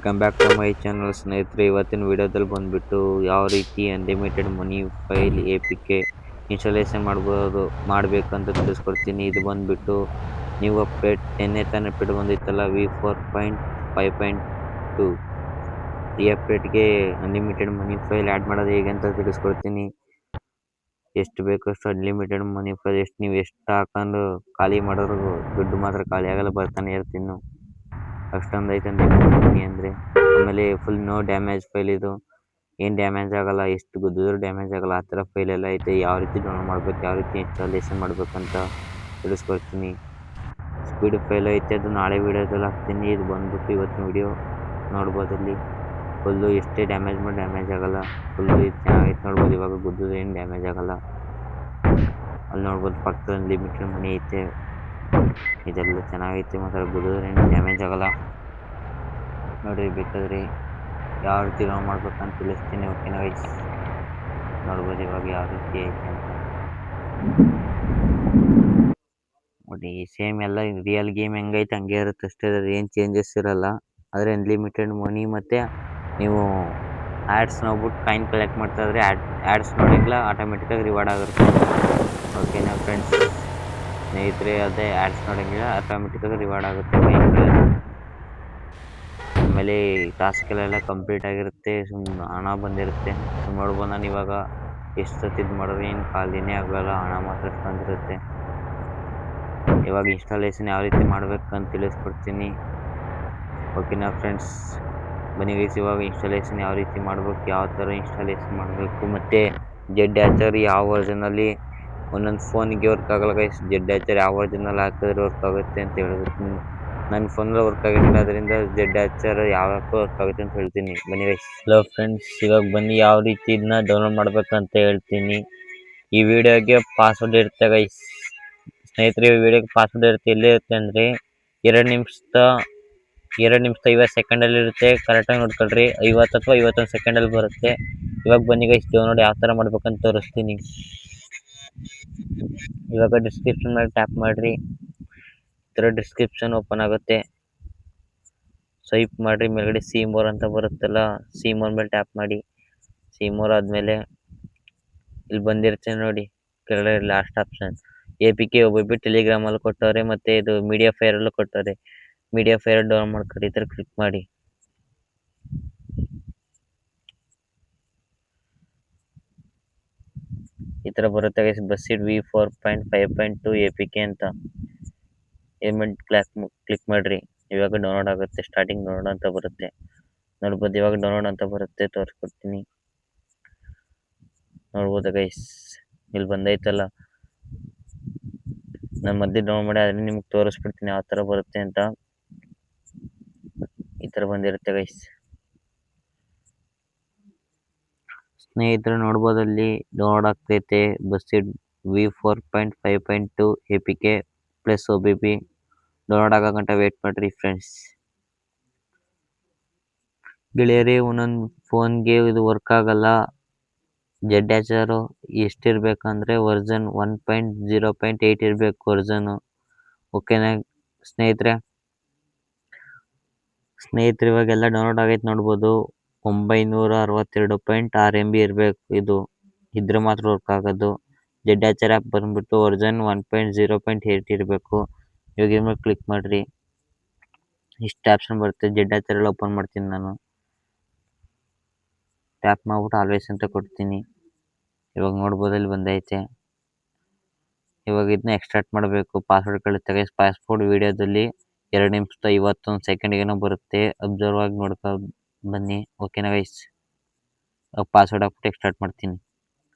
Welcome back to my channel ಸ್ನೇಹಿತರೆ. ಇವತ್ತಿನ ವಿಡಿಯೋದಲ್ಲಿ ಬಂದ್ಬಿಟ್ಟು ಯಾವ ರೀತಿ unlimited money file A P K installation ಮಾಡಬೇಕಂತ ತಿಳಿಸ್ಕೊಡ್ತೀನಿ. ಇದು ಬಂದ್ಬಿಟ್ಟು ನೀವು ಅಪ್ಡೇಟ್ ನಿನ್ನೆ ತಾನೇ ಅಪ್ಡೇಟ್ ಬಂದಿತ್ತಲ್ಲ V4.5.2 ಈ ಅಪ್ಡೇಟ್ಗೆ ಅನ್ಲಿಮಿಟೆಡ್ ಮನಿ ಫೈಲ್ ಆ್ಯಡ್ ಮಾಡೋದು ಹೇಗೆ ಅಂತ ತಿಳಿಸ್ಕೊಡ್ತೀನಿ. ಎಷ್ಟು ಬೇಕಷ್ಟು ಅನ್ಲಿಮಿಟೆಡ್ ಮನಿ ಫೈಲ್ ನೀವು ಎಷ್ಟು ಹಾಕೊಂಡು ಖಾಲಿ ಮಾಡಿದ್ರು ದುಡ್ಡು ಮಾತ್ರ ಖಾಲಿ ಆಗಲ್ಲ, ಬರ್ತಾನೆ ಇರ್ತೀನಿ. ಅಷ್ಟೊಂದು ಐತೆ ಮನಿ ಅಂದರೆ. ಆಮೇಲೆ ಫುಲ್ ನೋ ಡ್ಯಾಮೇಜ್ ಫೈಲ್ ಇದು, ಏನು ಡ್ಯಾಮೇಜ್ ಆಗಲ್ಲ, ಎಷ್ಟು ಗುದ್ದಿದ್ರು ಡ್ಯಾಮೇಜ್ ಆಗಲ್ಲ, ಆ ಥರ ಫೈಲ್ ಎಲ್ಲ ಐತೆ. ಯಾವ ರೀತಿ ಡೌನ್ಲೋಡ್ ಮಾಡ್ಬೇಕು, ಯಾವ ರೀತಿ ಇನ್ಸ್ಟಾಲೇಷನ್ ಮಾಡ್ಬೇಕಂತ ತಿಳಿಸ್ಕೊಡ್ತೀನಿ. ಸ್ಪೀಡ್ ಫೈಲ್ ಐತೆ, ಅದು ನಾಳೆ ವೀಡಿಯೋದಲ್ಲಿ ಹಾಕ್ತೀನಿ. ಇದು ಬಂದ್ಬಿಟ್ಟು ಇವತ್ತಿನ ವೀಡಿಯೋ ನೋಡ್ಬೋದಲ್ಲಿ ಫುಲ್ಲು ಎಷ್ಟೇ ಡ್ಯಾಮೇಜ್ ಮಾಡಿ ಡ್ಯಾಮೇಜ್ ಆಗಲ್ಲ. ಫುಲ್ಲು ಇದು ಚೆನ್ನಾಗೈತೆ ನೋಡ್ಬೋದು. ಇವಾಗ ಗುದ್ದಿದ್ರೆ ಏನು ಡ್ಯಾಮೇಜ್ ಆಗಲ್ಲ. ಅಲ್ಲಿ ನೋಡ್ಬೋದು ಪಕ್ಕದಲ್ಲಿ ಲಿಮಿಟೆಡ್ ಮನಿ ಐತೆ. ಇದೆಲ್ಲ ಚೆನ್ನಾಗೈತೆ, ಮಾತ್ರ ಗುದ್ದಿದ್ರೆ ಏನು ಡ್ಯಾಮೇಜ್ ಆಗಲ್ಲ ನೋಡಿರಿ. ಬೇಕಾದ್ರೆ ಯಾವ ರೀತಿ ಡೌನ್ ಮಾಡ್ಬೇಕಂತ ತಿಳಿಸ್ತೀನಿ. ಓಕೆನಾ ಗೈಸ್, ನೋಡ್ಬೋದು ಇವಾಗ ಯಾವ ರೀತಿ ಐತೆ ಅಂತ ನೋಡಿ. ಸೇಮ್ ಎಲ್ಲ ರಿಯಲ್ ಗೇಮ್ ಹೆಂಗೈತೆ ಹಂಗೆ ಇರುತ್ತೆ ಅಷ್ಟೇ, ಅದ್ರ ಏನು ಚೇಂಜಸ್ ಇರಲ್ಲ. ಆದರೆ ಅನ್ಲಿಮಿಟೆಡ್ ಮನಿ ಮತ್ತು ನೀವು ಆ್ಯಡ್ಸ್ ನೋಡ್ಬಿಟ್ಟು ಕಾಯಿನ್ ಕಲೆಕ್ಟ್ ಮಾಡ್ತಾ ಇದ್ರೆ ಆ್ಯಡ್ಸ್ ನೋಡೋಂಗಿಲ್ಲ, ಆಟೋಮೆಟಿಕ್ಕಾಗಿ ರಿವಾರ್ಡ್ ಆಗುತ್ತೆ. ಓಕೆನಾ ಫ್ರೆಂಡ್ಸ್ ಸ್ನೇಹಿತರೆ, ಅದೇ ಆ್ಯಡ್ಸ್ ನೋಡೋಂಗಿಲ್ಲ, ಆಟೋಮೆಟಿಕ್ಕಾಗಿ ರಿವಾರ್ಡ್ ಆಗುತ್ತೆ ಕಾಯಿನ್ಗಳು. ಆಮೇಲೆ ಟಾಸ್ಕ್ಗಳೆಲ್ಲ ಕಂಪ್ಲೀಟ್ ಆಗಿರುತ್ತೆ, ಸುಮ್ಮನೆ ಹಣ ಬಂದಿರುತ್ತೆ. ನೋಡ್ಬೋದು ನಾನು ಇವಾಗ ಎಷ್ಟು ಸತಿ ಇದು ಮಾಡಿದ್ರೆ ಏನು ಖಾಲಿನೇ ಆಗೋಲ್ಲ, ಹಣ ಮಾತ್ರ ಬಂದಿರುತ್ತೆ. ಇವಾಗ ಇನ್ಸ್ಟಾಲೇಷನ್ ಯಾವ ರೀತಿ ಮಾಡ್ಬೇಕಂತ ತಿಳಿಸ್ಕೊಡ್ತೀನಿ. ಓಕೆನಾ ಫ್ರೆಂಡ್ಸ್, ಬನ್ನಿ ಗೈಸ್, ಇವಾಗ ಇನ್ಸ್ಟಾಲೇಷನ್ ಯಾವ ರೀತಿ ಮಾಡ್ಬೇಕು, ಯಾವ ಥರ ಇನ್ಸ್ಟಾಲೇಷನ್ ಮಾಡಬೇಕು, ಮತ್ತು ಜೆಡ್ ಹ್ಯಾಚರ್ ಯಾವ ವರ್ಜನಲ್ಲಿ ಒಂದೊಂದು ಫೋನಿಗೆ ವರ್ಕ್ ಆಗಲ್ಲ ಗೈಸ್. ಜೆಡ್ ಹ್ಯಾಚರ್ ಯಾವ ವರ್ಜನಲ್ಲಿ ಹಾಕಿದ್ರೆ ವರ್ಕ್ ಆಗುತ್ತೆ ಅಂತ ಹೇಳ್ತೀನಿ. ನನ್ನ ಫೋನಲ್ಲಿ ವರ್ಕ್ ಆಗಿರಲಿಲ್ಲ, ಅದರಿಂದ ಜೆಡ್ ಹ್ಯಾಚರ್ ಯಾವ ಆ್ಯಪ್ ವರ್ಕ್ ಆಗುತ್ತೆ ಅಂತ ಹೇಳ್ತೀನಿ. ಬನ್ನಿ ಗೈಸ್. ಹಲೋ ಫ್ರೆಂಡ್ಸ್, ಇವಾಗ ಬನ್ನಿ ಯಾವ ರೀತಿ ಇದನ್ನ ಡೌನ್ಲೋಡ್ ಮಾಡ್ಬೇಕಂತ ಹೇಳ್ತೀನಿ. ಈ ವಿಡಿಯೋಗೆ ಪಾಸ್ವರ್ಡ್ ಇರುತ್ತೆ ಗೈಸ್. ಸ್ನೇಹಿತರೆ, ಈ ವಿಡಿಯೋಗೆ ಪಾಸ್ವರ್ಡ್ ಇರುತ್ತೆ. ಎಲ್ಲಿ ಇರುತ್ತೆ ಅಂದರೆ 2 ನಿಮಿಷದ 50 ಸೆಕೆಂಡಲ್ಲಿ ಇರುತ್ತೆ. ಕರೆಕ್ಟಾಗಿ ನೋಡ್ಕೊಳ್ರಿ. 50 ಅಥವಾ 51 ಸೆಕೆಂಡಲ್ಲಿ ಬರುತ್ತೆ. ಇವಾಗ ಬನ್ನಿ ಗೈಸ್, ಡೌನ್ಲೋಡ್ ಯಾವ ಥರ ಮಾಡ್ಬೇಕಂತ ತೋರಿಸ್ತೀನಿ. ಇವಾಗ ಡಿಸ್ಕ್ರಿಪ್ಷನ್ ಮೇಲೆ ಟ್ಯಾಪ್ ಮಾಡಿರಿ. ಈ ಥರ ಡಿಸ್ಕ್ರಿಪ್ಷನ್ ಓಪನ್ ಆಗುತ್ತೆ. ಸ್ವೈಪ್ ಮಾಡಿರಿ, ಮೇಲ್ಗಡೆ ಸಿ ಮೋರ್ ಅಂತ ಬರುತ್ತಲ್ಲ, ಸಿ ಮೋರ್ ಮೇಲೆ ಟ್ಯಾಪ್ ಮಾಡಿ. ಸಿ ಮೋರ್ ಆದಮೇಲೆ ಇಲ್ಲಿ ಬಂದಿರುತ್ತೆ ನೋಡಿ, ಕೆಳಗಡೆ last option A P K ಒಬ್ಬೊಬ್ಬರು ಟೆಲಿಗ್ರಾಮಲ್ಲಿ ಕೊಟ್ಟವ್ರೆ, ಮತ್ತು ಇದು ಮೀಡಿಯಾ ಫೈರಲ್ಲೂ ಕೊಟ್ಟವ್ರೆ. ಮೀಡಿಯಾ ಫೈರ್ ಡೌನ್ಲೋಡ್ ಮಾಡ್ಕೊಳ್ಳಿ. ಈ ಥರ ಕ್ಲಿಕ್ ಮಾಡಿ. ಈ ಥರ ಬರುತ್ತೆ guys, ಬಸ್ಸಿಡ್ V4.5.2 A P K ಅಂತ. ಏಮೆಂಟ್ ಕ್ಲಿಕ್ ಮಾಡಿರಿ. ಇವಾಗ ಡೌನ್ಲೋಡ್ ಆಗುತ್ತೆ. ಸ್ಟಾರ್ಟಿಂಗ್ ಡೌನ್ಲೋಡ್ ಅಂತ ಬರುತ್ತೆ ನೋಡ್ಬೋದು. ಇವಾಗ ಡೌನ್ಲೋಡ್ ಅಂತ ಬರುತ್ತೆ, ತೋರಿಸ್ಕೊಡ್ತೀನಿ. ನೋಡ್ಬೋದು ಗೈಸ್, ಇಲ್ಲಿ ಬಂದೈತಲ್ಲ, ನಾನು ಮಧ್ಯೆ ಡೌನ್ಲೋಡ್ ಮಾಡಿ ಅದನ್ನ ನಿಮ್ಗೆ ತೋರಿಸ್ಬಿಡ್ತೀನಿ ಯಾವ ಥರ ಬರುತ್ತೆ ಅಂತ. ಈ ಥರ ಬಂದಿರುತ್ತೆ ಗೈಸ್. ಸ್ನೇಹಿತರೆ ನೋಡ್ಬೋದು, ಅಲ್ಲಿ ಡೌನ್ಲೋಡ್ ಆಗ್ತೈತೆ ಬಸ್ಸಿಡ್ V4.5.2 A P K plus OBP. Download ಆಗೋ ಗಂಟ ವೇಟ್ ಮಾಡಿರಿ ಫ್ರೆಂಡ್ಸ್. ಗೆಳೆಯರೇ, ಒಂದೊಂದು ಫೋನ್ಗೆ ಇದು ವರ್ಕ್ ಆಗಲ್ಲ. ಜೆಡ್ ಹ್ಯಾಚರು ಎಷ್ಟಿರ್ಬೇಕಂದ್ರೆ ವರ್ಜನ್ 1.0.8 ಇರಬೇಕು ವರ್ಜನು. ಓಕೆನಾ ಸ್ನೇಹಿತರೆ, ಇವಾಗೆಲ್ಲ ಡೌನ್ಲೋಡ್ ಆಗೈತೆ ನೋಡ್ಬೋದು. 962.6 MB ಇರಬೇಕು. ಇದು ಇದ್ರೆ ಮಾತ್ರ ವರ್ಕ್ ಆಗೋದು. ಜೆಡ್ ಹ್ಯಾಚರ್ ಆ್ಯಪ್ ಬಂದ್ಬಿಟ್ಟು ವರ್ಜನ್ 1.0.8 ಇರಬೇಕು. ಇವಾಗ ಇದ್ರ ಮೇಲೆ ಕ್ಲಿಕ್ ಮಾಡಿರಿ. ಇಷ್ಟು ಆಪ್ಷನ್ ಬರುತ್ತೆ. ಜೆಡ್ ಹ್ಯಾಚರ್ ಎಲ್ಲ ಓಪನ್ ಮಾಡ್ತೀನಿ ನಾನು. ಟ್ಯಾಪ್ ಮಾಡ್ಬಿಟ್ಟು ಆಲ್ವೇಸ್ ಅಂತ ಕೊಡ್ತೀನಿ. ಇವಾಗ ನೋಡ್ಬೋದು ಅಲ್ಲಿ ಬಂದೈತೆ. ಇವಾಗ ಇದನ್ನ ಎಕ್ಸ್ಟ್ರಾಕ್ಟ್ ಮಾಡಬೇಕು. ಪಾಸ್ವರ್ಡ್ ಕಳಿಸ್ತಾರೆ. ಪಾಸ್ವರ್ಡ್ ವಿಡಿಯೋದಲ್ಲಿ 2 ನಿಮಿಷದ 51 ಸೆಕೆಂಡ್ಗೇನೋ ಬರುತ್ತೆ. ಅಬ್ಸರ್ವ್ ಆಗಿ ನೋಡ್ಕೊ ಬನ್ನಿ. ಓಕೆನಾ ಗೈಸ್, ಪಾಸ್ವರ್ಡ್ ಹಾಕ್ಬಿಟ್ಟು ಎಕ್ಸ್ಟ್ರಾಕ್ಟ್ ಮಾಡ್ತೀನಿ.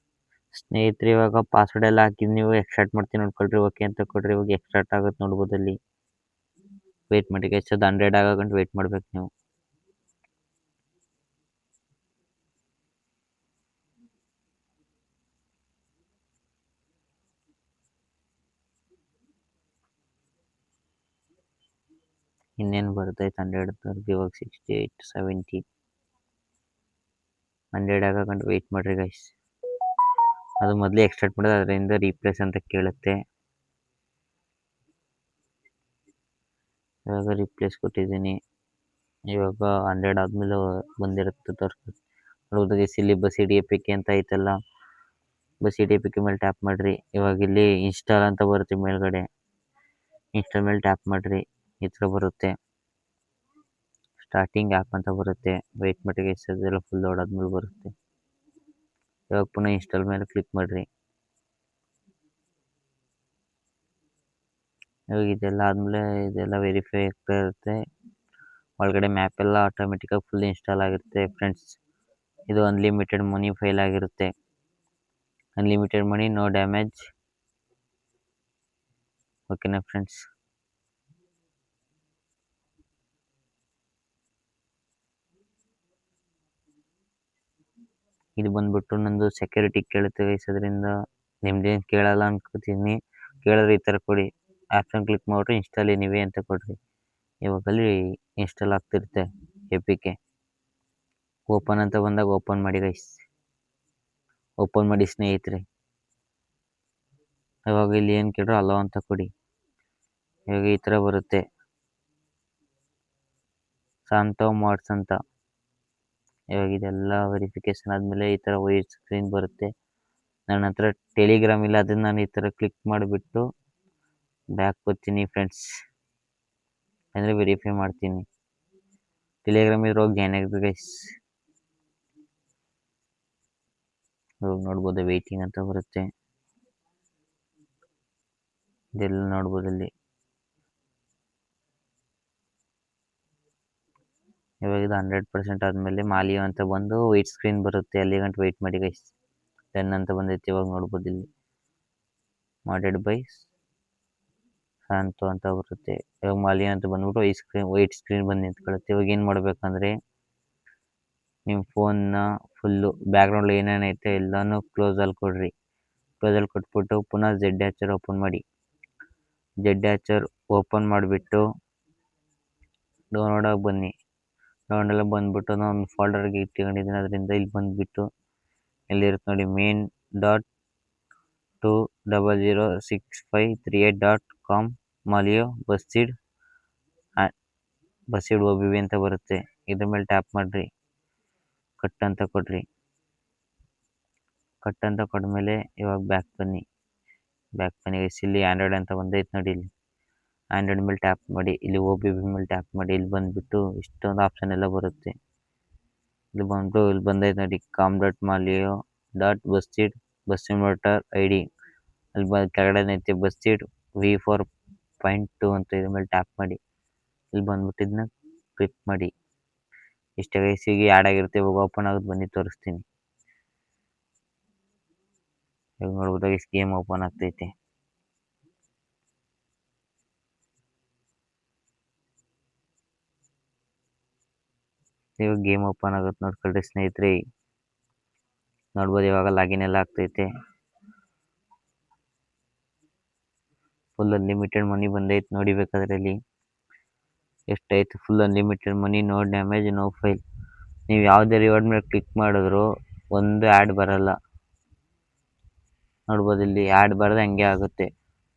ಸ್ನೇಹಿತರೆ, ಇವಾಗ ಪಾಸ್ವರ್ಡ್ ಎಲ್ಲ ಹಾಕಿದ್ದು ನೀವು ಎಕ್ಸ್ಟ್ರಾಕ್ಟ್ ಮಾಡ್ತೀನಿ ನೋಡ್ಕೊಳ್ರಿ. ಓಕೆ ಅಂತ ಕೊಡ್ರಿ. ಇವಾಗ ಎಕ್ಸ್ಟ್ರಾಕ್ಟ್ ಆಗುತ್ತೆ ನೋಡ್ಬೋದು ಅಲ್ಲಿ. ವೆಯ್ಟ್ ಮಾಡಿ ಗೈಸ್, ಅದು 100 ಆಗಂಟು ವೆಯ್ಟ್ ಮಾಡ್ಬೇಕು ನೀವು. ಇನ್ನೇನು ಬರ್ತೈತೆ 100 ಇವಾಗ 68 70 100 ಆಗಂಟು ವೆಯ್ಟ್ ಮಾಡಿರಿ ಗೈಸ್. ಅದು ಮೊದಲೇ ಎಕ್ಸ್ಟ್ರಾಕ್ಟ್ ಮಾಡಿದ್ರೆ ಅದರಿಂದ ರೀಪ್ಲೇಸ್ ಅಂತ ಕೇಳುತ್ತೆ. ಇವಾಗ ರೀಪ್ಲೇಸ್ ಕೊಟ್ಟಿದ್ದೀನಿ. ಇವಾಗ 100 ಆದ್ಮೇಲೆ ಬಂದಿರುತ್ತೆ ತೋರಿಸ್ತದೆ. ನೋಡ್ಬೋದು ಇಲ್ಲಿ boss D A P K ಅಂತ ಐತಲ್ಲ, boss D A P K ಮೇಲೆ ಟ್ಯಾಪ್ ಮಾಡ್ರಿ. ಇವಾಗ ಇಲ್ಲಿ ಇನ್ಸ್ಟಾಲ್ ಅಂತ ಬರುತ್ತೆ ಮೇಲ್ಗಡೆ, ಇನ್ಸ್ಟಾಲ್ ಮೇಲೆ ಟ್ಯಾಪ್ ಮಾಡ್ರಿ. ಈ ಥರ ಬರುತ್ತೆ. ಸ್ಟಾರ್ಟಿಂಗ್ ಆ್ಯಪ್ ಅಂತ ಬರುತ್ತೆ. ವೆಯ್ಟ್ ಮಟ್ಟಿಗೆ ಎಲ್ಲ ಫುಲ್ ಲೋಡ್ ಆದ್ಮೇಲೆ ಬರುತ್ತೆ. ಇವಾಗ ಪುನಃ ಇನ್ಸ್ಟಾಲ್ ಮೇಲೆ ಕ್ಲಿಕ್ ಮಾಡ್ರಿ. ಇವಾಗ ಇದೆಲ್ಲ ಆದಮೇಲೆ ಇದೆಲ್ಲ ವೆರಿಫೈ ಆಗ್ತಾ ಇರುತ್ತೆ. ಒಳಗಡೆ ಮ್ಯಾಪ್ ಎಲ್ಲ ಆಟೋಮೆಟಿಕಾಗಿ ಫುಲ್ ಇನ್ಸ್ಟಾಲ್ ಆಗಿರುತ್ತೆ ಫ್ರೆಂಡ್ಸ್. ಇದು ಅನ್ಲಿಮಿಟೆಡ್ ಮನಿ ಫೈಲ್ ಆಗಿರುತ್ತೆ. ಅನ್ಲಿಮಿಟೆಡ್ ಮನಿ, ನೋ ಡ್ಯಾಮೇಜ್. ಓಕೆನಾ ಫ್ರೆಂಡ್ಸ್? ಇದು ಬಂದ್ಬಿಟ್ಟು ನಂದು ಸೆಕ್ಯೂರಿಟಿ ಕೇಳುತ್ತೆ ಗೈಸ್. ಅದರಿಂದ ನಿಮ್ದೇನು ಕೇಳಲ್ಲ ಅನ್ಕೋತೀನಿ. ಕೇಳಿದ್ರೆ ಈ ಥರ ಕೊಡಿ, ಆಪ್ಷನ್ ಕ್ಲಿಕ್ ಮಾಡಿಬಿಟ್ಟು ಇನ್ಸ್ಟಾಲ್ ಎನಿವೆ ಅಂತ ಕೊಡ್ರಿ. ಇವಾಗಲ್ಲಿ ಇನ್ಸ್ಟಾಲ್ ಆಗ್ತಿರುತ್ತೆ ಎ ಪಿ ಕೆ. ಓಪನ್ ಅಂತ ಬಂದಾಗ ಓಪನ್ ಮಾಡಿ ಗೈಸ್, ಓಪನ್ ಮಾಡಿ ಸ್ನೇಹಿತರೆ. ಇವಾಗ ಇಲ್ಲಿ ಏನು ಕೇಳ್ರೋ ಅಲೋ ಅಂತ ಕೊಡಿ. ಇವಾಗ ಈ ಥರ ಬರುತ್ತೆ, ಸಾಂತೋ ಮಾಡ್ಸ್ ಅಂತ. ಇವಾಗ ಇದೆಲ್ಲ ವೆರಿಫಿಕೇಶನ್ ಆದಮೇಲೆ ಈ ಥರ ವೈಟ್ ಸ್ಕ್ರೀನ್ ಬರುತ್ತೆ. ನನ್ನ ಹತ್ರ ಟೆಲಿಗ್ರಾಮ್ ಇಲ್ಲ, ಅದನ್ನು ನಾನು ಈ ಥರ ಕ್ಲಿಕ್ ಮಾಡಿಬಿಟ್ಟು ಬ್ಯಾಕ್ ಬರ್ತೀನಿ ಫ್ರೆಂಡ್ಸ್. ಅಂದರೆ ವೆರಿಫೈ ಮಾಡ್ತೀನಿ. ಟೆಲಿಗ್ರಾಮ್ ಇದ್ರೆ ಹೋಗಿ ಜಾಯ್ನ್ ಆಗಬೇಕು ಗೈಸ್. ಇವಾಗ ನೋಡ್ಬೋದು ವೆಯ್ಟಿಂಗ್ ಅಂತ ಬರುತ್ತೆ. ಇದೆಲ್ಲ ನೋಡ್ಬೋದು ಇಲ್ಲಿ. ಇವಾಗ ಇದು 100% ಆದಮೇಲೆ ಮಾಲಿಯೋ ಅಂತ ಬಂದು ವೈಟ್ ಸ್ಕ್ರೀನ್ ಬರುತ್ತೆ. ಅಲ್ಲಿ ಗಂಟು ವೆಯ್ಟ್ ಮಾಡಿ ಗೈಸ್. ಡನ್ ಅಂತ ಬಂದೈತಿ. ಇವಾಗ ನೋಡ್ಬೋದು ಇಲ್ಲಿ ಮಾಡೆಡ್ ಬೈ ಸಾಂತೋ ಅಂತ ಬರುತ್ತೆ. ಇವಾಗ ಮಾಲಿಯೋ ಅಂತ ಬಂದ್ಬಿಟ್ಟು ವೈಟ್ ಸ್ಕ್ರೀನ್ ಬಂದು ನಿಂತ್ಕೊಳ್ಳುತ್ತೆ. ಇವಾಗ ಏನು ಮಾಡಬೇಕಂದ್ರೆ ನಿಮ್ಮ ಫೋನ್ನ ಫುಲ್ಲು ಬ್ಯಾಕ್ಗ್ರೌಂಡ್ ಏನೇನೈತೆ ಎಲ್ಲನೂ ಕ್ಲೋಸಲ್ಲಿ ಕೊಡ್ರಿ. ಕ್ಲೋಸಲ್ಲಿ ಕೊಟ್ಬಿಟ್ಟು ಪುನಃ ಝೆಡ್ ಹ್ಯಾಚರ್ ಓಪನ್ ಮಾಡಿ. ಝೆಡ್ ಹ್ಯಾಚರ್ ಓಪನ್ ಮಾಡಿಬಿಟ್ಟು ಡೌನ್ಲೋಡಾಗಿ ಬನ್ನಿ. ಡೌನ್ಲೋಡೆಲ್ಲ ಬಂದುಬಿಟ್ಟು ನಾನು ಒಂದು ಫೋಲ್ಡರ್ಗೆ ಇಟ್ಕೊಂಡಿದ್ದೀನಿ. ಅದರಿಂದ ಇಲ್ಲಿ ಬಂದುಬಿಟ್ಟು ಎಲ್ಲಿರುತ್ತೆ ನೋಡಿ, main.2006538.com ಮಾಲಿಯೋ ಬಸ್ಸಿಡ್ OBB ಅಂತ ಬರುತ್ತೆ. ಇದ್ರ ಮೇಲೆ ಟ್ಯಾಪ್ ಮಾಡಿರಿ, ಕಟ್ ಅಂತ ಕೊಡ್ರಿ. ಕಟ್ ಅಂತ ಕೊಟ್ಮೇಲೆ ಇವಾಗ ಬ್ಯಾಕ್ ಬನ್ನಿ. ಇಲ್ಲಿ ಆ್ಯಂಡ್ರಾಯ್ಡ್ ಅಂತ ಬಂದೈತೆ ನೋಡಿ. ಇಲ್ಲಿ ಆ್ಯಂಡ್ರಾಯ್ಡ್ ಮೇಲೆ ಟ್ಯಾಪ್ ಮಾಡಿ, ಇಲ್ಲಿ OBB ಮೇಲೆ ಟ್ಯಾಪ್ ಮಾಡಿ. ಇಲ್ಲಿ ಬಂದುಬಿಟ್ಟು ಇಷ್ಟೊಂದು ಆಪ್ಷನ್ ಎಲ್ಲ ಬರುತ್ತೆ. ಇಲ್ಲಿ ಬಂದ್ಬಿಟ್ಟು ಇಲ್ಲಿ ಬಂದೈತೆ ನೋಡಿ, com.malio.busted ಬಸ್ ಸಿಮ್ಯುಲೇಟರ್ ID. ಅಲ್ಲಿ ಕೆಳಗಡೆ ಐತೆ ಬಸ್ಸಿಡ್ V4.2 ಅಂತ. ಇದ್ರ ಮೇಲೆ ಟ್ಯಾಪ್ ಮಾಡಿ. ಇಲ್ಲಿ ಬಂದ್ಬಿಟ್ಟು ಇದನ್ನ ಕ್ಲಿಕ್ ಮಾಡಿ. ಇಷ್ಟೇ ಗೈಸಿಗೆ ಆ್ಯಡ್ ಆಗಿರುತ್ತೆ. ಇವಾಗ ಓಪನ್ ಆಗೋದು ಬನ್ನಿ ತೋರಿಸ್ತೀನಿ. ಇವಾಗ ನೋಡ್ಬೋದಾಗ ಗೇಮ್ ಓಪನ್ ಆಗ್ತೈತೆ. ಇವಾಗ ಗೇಮ್ ಓಪನ್ ಆಗುತ್ತೆ ನೋಡ್ಕೊಳ್ರಿ ಸ್ನೇಹಿತರೆ. ನೋಡ್ಬೋದು ಇವಾಗ ಲಾಗಿನ್ ಎಲ್ಲ ಆಗ್ತೈತೆ. ಫುಲ್ ಅನ್ಲಿಮಿಟೆಡ್ ಮನಿ ಬಂದೈತೆ ನೋಡಿ. ಬೇಕಾದ್ರೆ ಅಲ್ಲಿ ಎಷ್ಟೈತೆ ಫುಲ್ ಅನ್ಲಿಮಿಟೆಡ್ ಮನಿ, ನೋ ಡ್ಯಾಮೇಜ್, ನೋ ಫೈಲ್. ನೀವು ಯಾವುದೇ ರಿವಾರ್ಡ್ ಮೇಲೆ ಕ್ಲಿಕ್ ಮಾಡಿದ್ರು ಒಂದು ಆ್ಯಡ್ ಬರಲ್ಲ. ನೋಡ್ಬೋದು ಇಲ್ಲಿ ಆ್ಯಡ್ ಬರೋದು ಹಂಗೆ ಆಗುತ್ತೆ.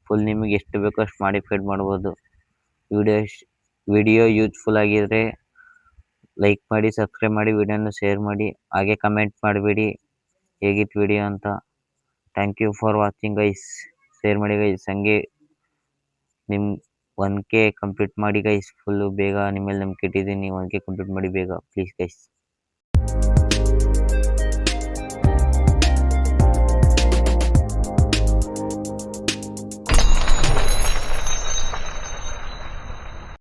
ಫುಲ್ ನಿಮಗೆ ಎಷ್ಟು ಬೇಕೋ ಅಷ್ಟು ಮಾಡಿಫೈಡ್ ಮಾಡ್ಬೋದು. ವಿಡಿಯೋ ಯೂಸ್ಫುಲ್ ಆಗಿದ್ರೆ ಲೈಕ್ ಮಾಡಿ, ಸಬ್ಸ್ಕ್ರೈಬ್ ಮಾಡಿ, ವಿಡಿಯೋನ ಶೇರ್ ಮಾಡಿ. ಹಾಗೆ ಕಮೆಂಟ್ ಮಾಡಬೇಡಿ ಹೇಗಿತ್ತು ವಿಡಿಯೋ ಅಂತ. Thank you for watching guys. Share ಮಾಡಿ ಗೈಸ್. ಹಂಗೆ ನಿಮ್ಮ 1K ಕಂಪ್ಲೀಟ್ ಮಾಡಿ ಗೈಸ್. ಫುಲ್ಲು ಬೇಗ ನಿಮ್ಮ ಮೇಲೆ ನಂಬಿಕೆ ಇಟ್ಟಿದ್ದೀನಿ. 1K ಕಂಪ್ಲೀಟ್ ಮಾಡಿ ಬೇಗ ಪ್ಲೀಸ್ ಗೈಸ್.